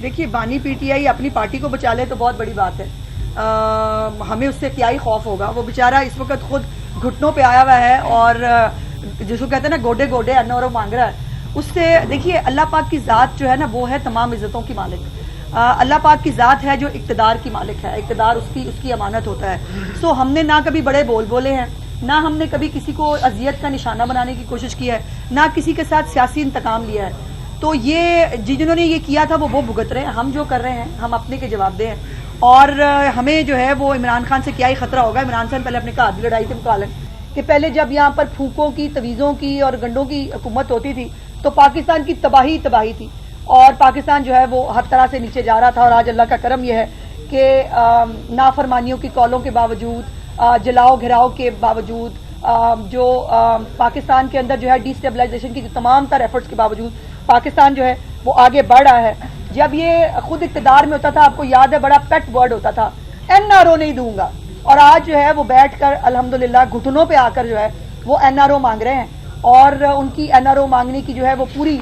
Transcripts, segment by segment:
دیکھیے بانی P T I اپنی پارٹی کو بچا لے تو بہت بڑی بات ہے. ہمیں اس سے کیا ہی خوف ہوگا. وہ بیچارہ اس وقت خود گھٹنوں پہ آیا ہوا ہے اور جس کو کہتے ہیں نا گوڈے گوڈے انورو مانگ رہا ہے. اس سے دیکھیے اللہ پاک کی ذات جو ہے نا وہ ہے تمام عزتوں کی مالک. اللہ پاک کی ذات ہے جو اقتدار کی مالک ہے. اقتدار اس کی امانت ہوتا ہے. سو ہم نے نہ کبھی بڑے بول بولے ہیں, نہ ہم نے کبھی کسی کو اذیت کا نشانہ بنانے کی کوشش کی ہے, نہ کسی کے ساتھ سیاسی انتقام لیا ہے. تو یہ جنہوں نے یہ کیا تھا وہ بھگت رہے ہیں. ہم جو کر رہے ہیں ہم اپنے کے جواب دہ ہیں. اور ہمیں جو ہے وہ عمران خان سے کیا ہی خطرہ ہوگا. عمران خان پہلے اپنے کا عادی لڑائی سے متعلق کہ پہلے جب یہاں پر پھونکوں کی تویزوں کی اور گنڈوں کی حکومت ہوتی تھی تو پاکستان کی تباہی تھی اور پاکستان جو ہے وہ ہر طرح سے نیچے جا رہا تھا. اور آج اللہ کا کرم یہ ہے کہ نافرمانیوں کی کالوں کے باوجود, جلاؤ گھراؤ کے باوجود, جو پاکستان کے اندر جو ہے ڈی اسٹیبلائزیشن کی تمام تر ایفرٹس کے باوجود پاکستان جو ہے وہ آگے بڑھ رہا ہے. جب یہ خود اقتدار میں ہوتا تھا آپ کو یاد ہے بڑا پیٹ ورڈ ہوتا تھا این آر او نہیں دوں گا, اور آج جو ہے وہ بیٹھ کر الحمدللہ گھٹنوں پہ آ کر جو ہے وہ این آر او مانگ رہے ہیں. اور ان کی این آر او مانگنے کی جو ہے وہ پوری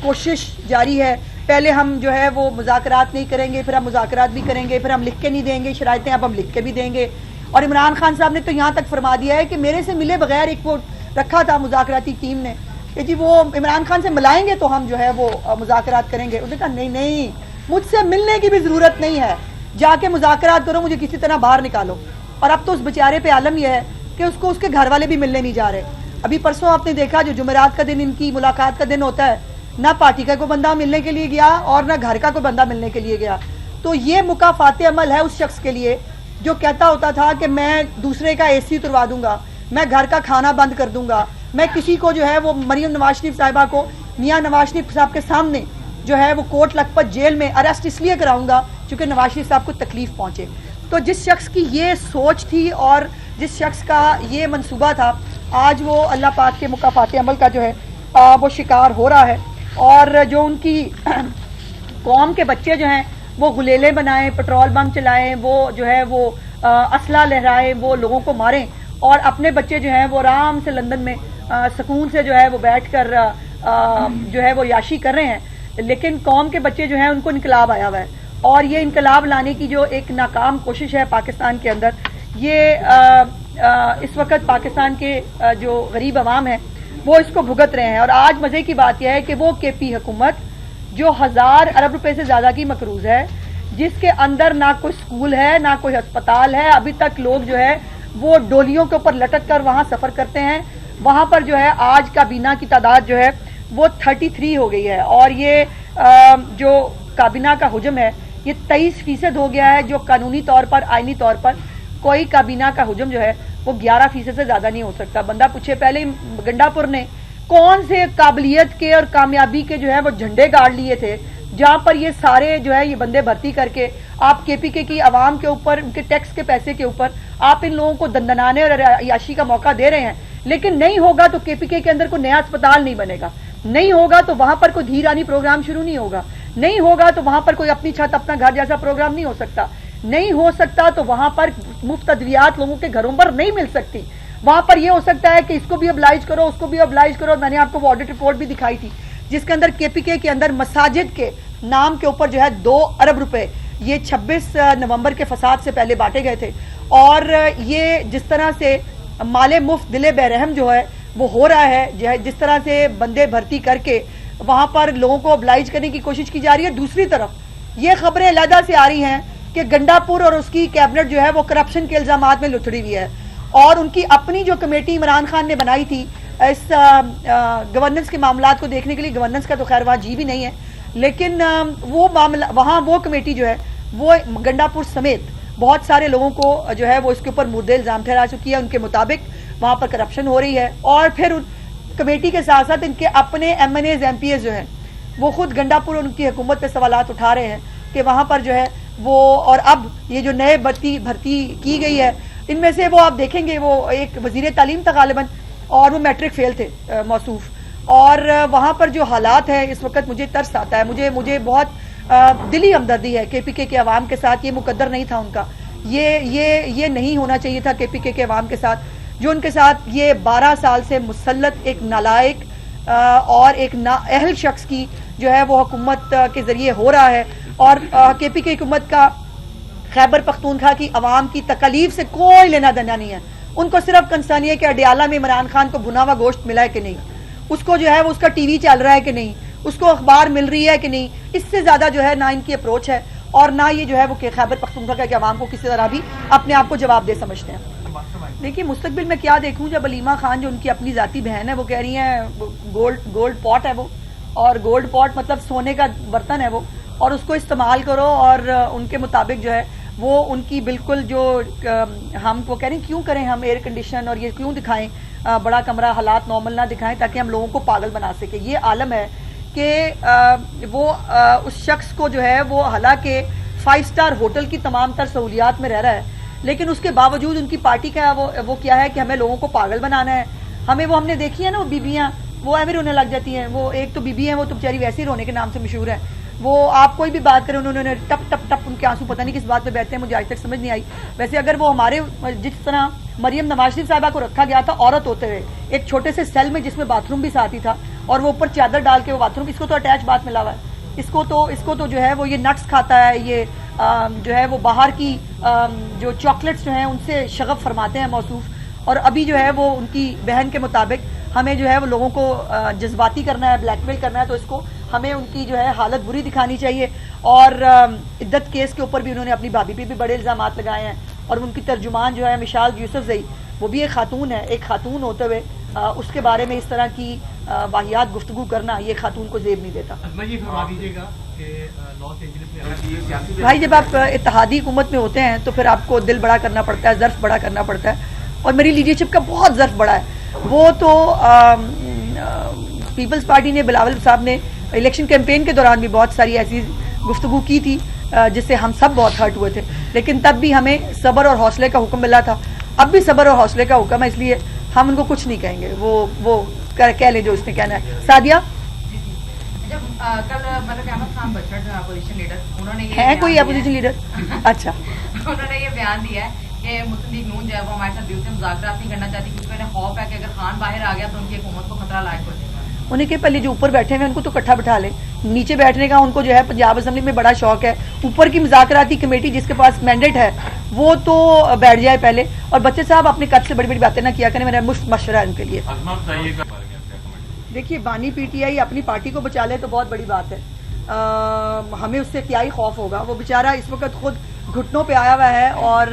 کوشش جاری ہے. پہلے ہم جو ہے وہ مذاکرات نہیں کریں گے, پھر ہم مذاکرات بھی کریں گے, پھر ہم لکھ کے نہیں دیں گے شرائطیں, اب ہم لکھ کے بھی دیں گے. اور عمران خان صاحب نے تو یہاں تک فرما دیا ہے کہ میرے سے ملے بغیر ایک وہ رکھا تھا مذاکراتی ٹیم نے کہ جی وہ عمران خان سے ملائیں گے تو ہم جو ہے وہ مذاکرات کریں گے. انہوں نے کہا نہیں مجھ سے ملنے کی بھی ضرورت نہیں ہے, جا کے مذاکرات کرو, مجھے کسی طرح باہر نکالو. اور اب تو اس بیچارے پہ عالم یہ ہے کہ اس کو اس کے گھر والے بھی ملنے نہیں جا رہے. ابھی پرسوں آپ نے دیکھا جو جمعرات کا دن ان کی ملاقات کا دن ہوتا ہے, نہ پارٹی کا کوئی بندہ ملنے کے لیے گیا اور نہ گھر کا کوئی بندہ ملنے کے لیے گیا. تو یہ مکافات عمل ہے اس شخص کے لیے جو کہتا ہوتا تھا کہ میں دوسرے کا اے سی اتروا دوں گا, میں گھر کا کھانا بند کر دوں گا, میں کسی کو جو ہے وہ مریم نواز شریف صاحبہ کو میاں نواز شریف صاحب کے سامنے جو ہے وہ کوٹ لکھپت جیل میں اریسٹ اس لیے کراؤں گا چونکہ نواز شریف صاحب کو تکلیف پہنچے. تو جس شخص کی یہ سوچ تھی اور جس شخص کا یہ منصوبہ تھا, آج وہ اللہ پاک کے مکافات عمل کا جو ہے وہ شکار ہو رہا ہے. اور جو ان کی قوم کے بچے جو ہیں وہ غلیلے بنائیں, پٹرول بم چلائیں, وہ جو ہے وہ اسلحہ لہرائیں, وہ لوگوں کو ماریں, اور اپنے بچے جو ہیں وہ آرام سے لندن میں سکون سے جو ہے وہ بیٹھ کر جو ہے وہ عیاشی کر رہے ہیں. لیکن قوم کے بچے جو ہیں ان کو انقلاب آیا ہوا ہے, اور یہ انقلاب لانے کی جو ایک ناکام کوشش ہے پاکستان کے اندر, یہ اس وقت پاکستان کے جو غریب عوام ہیں وہ اس کو بھگت رہے ہیں. اور آج مزے کی بات یہ ہے کہ وہ کے پی حکومت جو 1000 ارب روپے سے زیادہ کی مقروض ہے, جس کے اندر نہ کوئی سکول ہے نہ کوئی ہسپتال ہے, ابھی تک لوگ جو ہے وہ ڈولیوں کے اوپر لٹک کر وہاں سفر کرتے ہیں. وہاں پر جو ہے آج کابینہ کی تعداد جو ہے وہ 33 ہو گئی ہے, اور یہ جو کابینہ کا حجم ہے یہ 23% ہو گیا ہے, جو قانونی طور پر آئینی طور پر کوئی کابینہ کا حجم جو ہے وہ 11% سے زیادہ نہیں ہو سکتا. بندہ پوچھے پہلے گنڈا پور نے کون سے قابلیت کے اور کامیابی کے جو ہے وہ جھنڈے گاڑ لیے تھے جہاں پر یہ سارے جو ہے یہ بندے بھرتی کر کے آپ کے پی کے کی عوام کے اوپر, ان کے ٹیکس کے پیسے کے اوپر آپ ان لوگوں کو دندنانے اور عیاشی کا موقع دے رہے ہیں. لیکن نہیں ہوگا تو کے پی کے اندر کوئی نیا اسپتال نہیں بنے گا, نہیں ہوگا تو وہاں پر کوئی دھیرانی پروگرام شروع نہیں ہوگا, نہیں ہوگا تو وہاں پر کوئی اپنی چھت اپنا گھر جیسا پروگرام نہیں ہو سکتا, نہیں ہو سکتا تو وہاں پر مفت ادویات لوگوں کے گھروں پر نہیں مل سکتی. وہاں پر یہ ہو سکتا ہے کہ اس کو بھی ابلائج کرو, اس کو بھی ابلائج کرو. میں نے آپ کو وہ آڈٹ رپورٹ بھی دکھائی تھی جس کے اندر کے پی کے اندر مساجد کے نام کے اوپر جو ہے 2 ارب روپے یہ 26 نومبر کے فساد سے پہلے بانٹے گئے تھے. اور یہ جس طرح سے مال مفت دل بے رحم جو ہے وہ ہو رہا ہے, جس طرح سے بندے بھرتی کر کے وہاں پر لوگوں کو ابلائج کرنے کی کوشش کی جا رہی ہے. دوسری طرف یہ خبریں علیحدہ سے آ رہی ہیں کہ گنڈا پور اور اس کی کیبنٹ جو ہے وہ کرپشن کے الزامات میں لتھڑی ہوئی ہے, اور ان کی اپنی جو کمیٹی عمران خان نے بنائی تھی اس گورننس کے معاملات کو دیکھنے کے لیے, گورننس کا تو خیر وہاں جی بھی نہیں ہے, لیکن وہ معاملہ وہاں وہ کمیٹی جو ہے وہ گنڈا پور سمیت بہت سارے لوگوں کو جو ہے وہ اس کے اوپر مورد الزام ٹھہرا چکی ہے. ان کے مطابق وہاں پر کرپشن ہو رہی ہے, اور پھر ان کمیٹی کے ساتھ ساتھ ان کے اپنے MNAs MPAs جو ہیں وہ خود گنڈا پور ان کی حکومت پہ سوالات اٹھا رہے ہیں کہ وہاں پر جو ہے وہ, اور اب یہ جو نئے بھرتی کی گئی ہے ان میں سے وہ آپ دیکھیں گے وہ ایک وزیر تعلیم تھا غالباً, اور وہ میٹرک فیل تھے موصوف. اور وہاں پر جو حالات ہیں اس وقت مجھے ترس آتا ہے, مجھے بہت دلی ہمدردی ہے کے پی کے عوام کے ساتھ. یہ مقدر نہیں تھا ان کا, یہ نہیں ہونا چاہیے تھا کے پی کے عوام کے ساتھ, جو ان کے ساتھ یہ 12 سال سے مسلط ایک نالائق اور ایک نااہل شخص کی جو ہے وہ حکومت کے ذریعے ہو رہا ہے، اور کے پی کی حکومت کا خیبر پختونخوا کی عوام کی تکلیف سے کوئی لینا دینا نہیں ہے. ان کو صرف کنسرن یہ کہ اڈیالہ میں عمران خان کو بھنا ہوا گوشت ملا ہے کہ نہیں، اس کو جو ہے وہ اس کا ٹی وی چل رہا ہے کہ نہیں، اس کو اخبار مل رہی ہے کہ نہیں. اس سے زیادہ جو ہے نہ ان کی اپروچ ہے اور نہ یہ جو ہے وہ خیبر پختونخوا کے عوام کو کسی طرح بھی اپنے آپ کو جواب دہ سمجھتے ہیں. دیکھیے مستقبل میں کیا دیکھوں، جب علیمہ خان جو ان کی اپنی ذاتی بہن ہے وہ کہہ رہی ہیں گولڈ پاٹ ہے وہ، اور گولڈ پاٹ مطلب سونے کا برتن ہے وہ، اور اس کو استعمال کرو، اور ان کے مطابق جو ہے وہ ان کی بالکل جو ہم وہ کہہ رہے ہیں کیوں کریں ہم ایئر کنڈیشن اور یہ کیوں دکھائیں بڑا کمرہ، حالات نارمل نہ دکھائیں تاکہ ہم لوگوں کو پاگل بنا سکیں. یہ عالم ہے کہ وہ اس شخص کو جو ہے وہ حالانکہ 5 اسٹار ہوٹل کی تمام تر سہولیات میں رہ رہا ہے، لیکن اس کے باوجود ان کی پارٹی کا وہ کیا ہے کہ ہمیں لوگوں کو پاگل بنانا ہے. ہم نے دیکھی ہے نا وہ بیبیاں، وہ ایویں رونے لگ جاتی ہیں. وہ ایک تو بیبی ہیں، وہ تو بیچاری ویسے ہی رونے کے نام سے مشہور ہے. وہ آپ کوئی بھی بات کریں انہوں نے ٹپ ٹپ ٹپ ان کے آنسو پتہ نہیں کس بات پہ بہتے ہیں، مجھے آج تک سمجھ نہیں آئی. ویسے اگر وہ ہمارے جس طرح مریم نواز شریف صاحبہ کو رکھا گیا تھا عورت ہوتے ہوئے ایک چھوٹے سے سیل میں جس میں باتھ روم بھی ساتھ ہی تھا، اور وہ اوپر چادر ڈال کے وہ باتھ روم، اس کو تو اٹیچ بات ملا ہوا ہے. اس کو تو جو ہے وہ یہ نٹس کھاتا ہے، یہ جو ہے وہ باہر کی جو چاکلیٹس جو ہیں ان سے شغف فرماتے ہیں موصوف. اور ابھی جو ہے وہ ان کی بہن کے مطابق ہمیں جو ہے وہ لوگوں کو جذباتی کرنا ہے، بلیک میل کرنا ہے، تو اس کو ہمیں ان کی جو ہے حالت بری دکھانی چاہیے. اور عدت کیس کے اوپر بھی انہوں نے اپنی بھابھی پہ بھی بڑے الزامات لگائے ہیں، اور ان کی ترجمان جو ہے مشال یوسف زئی، وہ بھی ایک خاتون ہے. ایک خاتون ہوتے ہوئے اس کے بارے میں اس طرح کی واہیات گفتگو کرنا یہ خاتون کو زیب نہیں دیتا. بھائی جب آپ اتحادی حکومت میں ہوتے ہیں تو پھر آپ کو دل بڑا کرنا پڑتا ہے، ظرف بڑا کرنا پڑتا ہے، اور میری لیڈرشپ کا بہت ظرف بڑا ہے. وہ تو پیپلز پارٹی نے، بلاول صاحب نے الیکشن کیمپین کے دوران بھی بہت ساری ایسی گفتگو کی تھی جس سے ہم سب بہت ہرٹ ہوئے تھے، لیکن تب بھی ہمیں صبر اور حوصلے کا حکم ملا تھا. اب بھی صبر اور حوصلے کا حکم ہے، اس لیے ہم ان کو کچھ نہیں کہیں گے. وہ کہہ لیں جو اس نے کہنا ہے. سعدیہ جب کل ملک احمد خان بچڑ جو اپوزیشن لیڈر، انہوں نے ہے کوئی اپوزیشن لیڈر؟ اچھا، انہوں نے یہ بیان دیا ہے کہ مسلم لیگ نون جو ہے وہ ہمارے ساتھ دل سے مذاکرات نہیں کرنا چاہتی کیونکہ انہیں خوف ہے کہ اگر خان باہر آ گیا تو ان کی حکومت کو خطرہ لاحق ہو جائے گا. انہیں کہ پہلے جو اوپر بیٹھے ہوئے ان کو تو اکٹھا بٹھا لیں. نیچے بیٹھنے کا ان کو جو ہے پنجاب اسمبلی میں بڑا شوق ہے. اوپر کی مذاکراتی کمیٹی جس کے پاس مینڈیٹ ہے وہ تو بیٹھ جائے پہلے. اور بچے صاحب اپنے قد سے بڑی بڑی باتیں نہ کیا کریں، میرا مفت مشورہ ہے ان کے لیے. دیکھیے بانی پی ٹی آئی اپنی پارٹی کو بچا لے تو بہت بڑی بات ہے. ہمیں اس سے کیا ہی خوف ہوگا. وہ بیچارہ اس وقت خود گھٹنوں پہ آیا ہوا ہے اور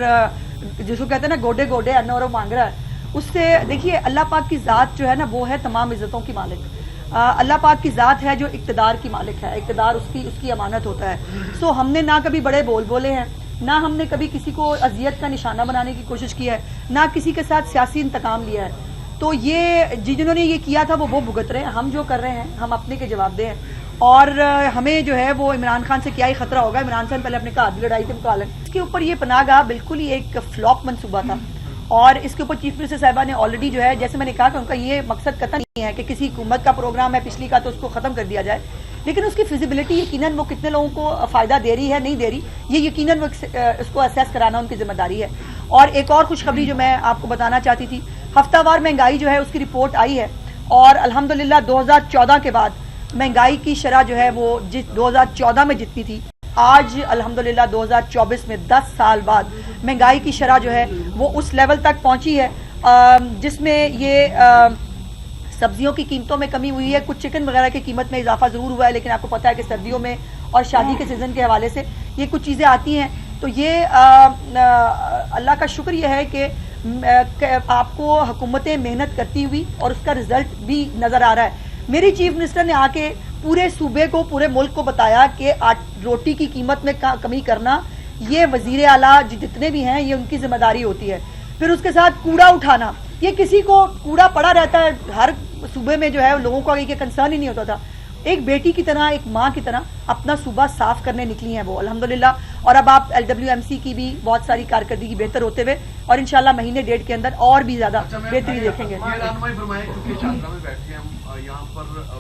جس کو کہتے ہیں نا گوڈے گوڈے انور مانگ رہا ہے. اس سے دیکھیے اللہ پاک کی ذات جو ہے نا وہ ہے تمام عزتوں کی مالک. اللہ پاک کی ذات ہے جو اقتدار کی مالک ہے. اقتدار اس کی امانت ہوتا ہے. سو ہم نے نہ کبھی بڑے بولے ہیں، نہ ہم نے کبھی کسی کو اذیت کا نشانہ بنانے کی کوشش کی ہے، نہ کسی کے ساتھ سیاسی انتقام لیا ہے. تو یہ جنہوں نے یہ کیا تھا وہ بھگت رہے ہیں. ہم جو کر رہے ہیں ہم اپنے کے جواب دیں ہیں. اور ہمیں جو ہے وہ عمران خان سے کیا ہی خطرہ ہوگا. عمران خان پہلے اپنے کا عادی لڑائی تھے مکالم. اس کے اوپر یہ پناہ گاہ بالکل ہی ایک فلاپ منصوبہ تھا، اور اس کے اوپر چیف منسٹر صاحبہ نے آلریڈی جو ہے جیسے میں نے کہا کہ ان کا یہ مقصد قطعا نہیں ہے کہ کسی حکومت کا پروگرام ہے پچھلی کا تو اس کو ختم کر دیا جائے، لیکن اس کی فیزیبلٹی یقیناً وہ کتنے لوگوں کو فائدہ دے رہی ہے نہیں دے رہی یہ یقیناً اس کو اسیس کرانا ان کی ذمہ داری ہے. اور ایک اور خوشخبری جو میں آپ کو بتانا چاہتی تھی، ہفتہ وار مہنگائی جو ہے اس کی رپورٹ آئی ہے، اور الحمدللہ 2014 کے بعد مہنگائی کی شرح جو ہے وہ 2014 میں جتنی تھی آج الحمدللہ 2024 میں 10 سال بعد مہنگائی کی شرح جو ہے وہ اس لیول تک پہنچی ہے جس میں یہ سبزیوں کی قیمتوں میں کمی ہوئی ہے. کچھ چکن وغیرہ کی قیمت میں اضافہ ضرور ہوا ہے، لیکن آپ کو پتہ ہے کہ سردیوں میں اور شادی کے سیزن کے حوالے سے یہ کچھ چیزیں آتی ہیں. تو یہ اللہ کا شکر یہ ہے کہ آپ کو حکومتیں محنت کرتی ہوئی اور اس کا رزلٹ بھی نظر آ رہا ہے. میری چیف منسٹر نے آ کے پورے صوبے کو پورے ملک کو بتایا کہ روٹی کی قیمت میں کمی کرنا یہ وزیر اعلیٰ جتنے بھی ہیں یہ ان کی ذمہ داری ہوتی ہے. پھر اس کے ساتھ کوڑا اٹھانا، یہ کسی کو کوڑا پڑا رہتا ہے ہر صوبے میں جو ہے لوگوں کو یہ کنسرن ہی نہیں ہوتا تھا. ایک بیٹی کی طرح ایک ماں کی طرح اپنا صوبہ صاف کرنے نکلی ہیں وہ الحمدللہ. اور اب آپ LWMC کی بھی بہت ساری کارکردگی بہتر ہوتے ہوئے اور انشاءاللہ مہینے ڈیڑھ کے اندر اور بھی زیادہ بہتری دیکھیں گے.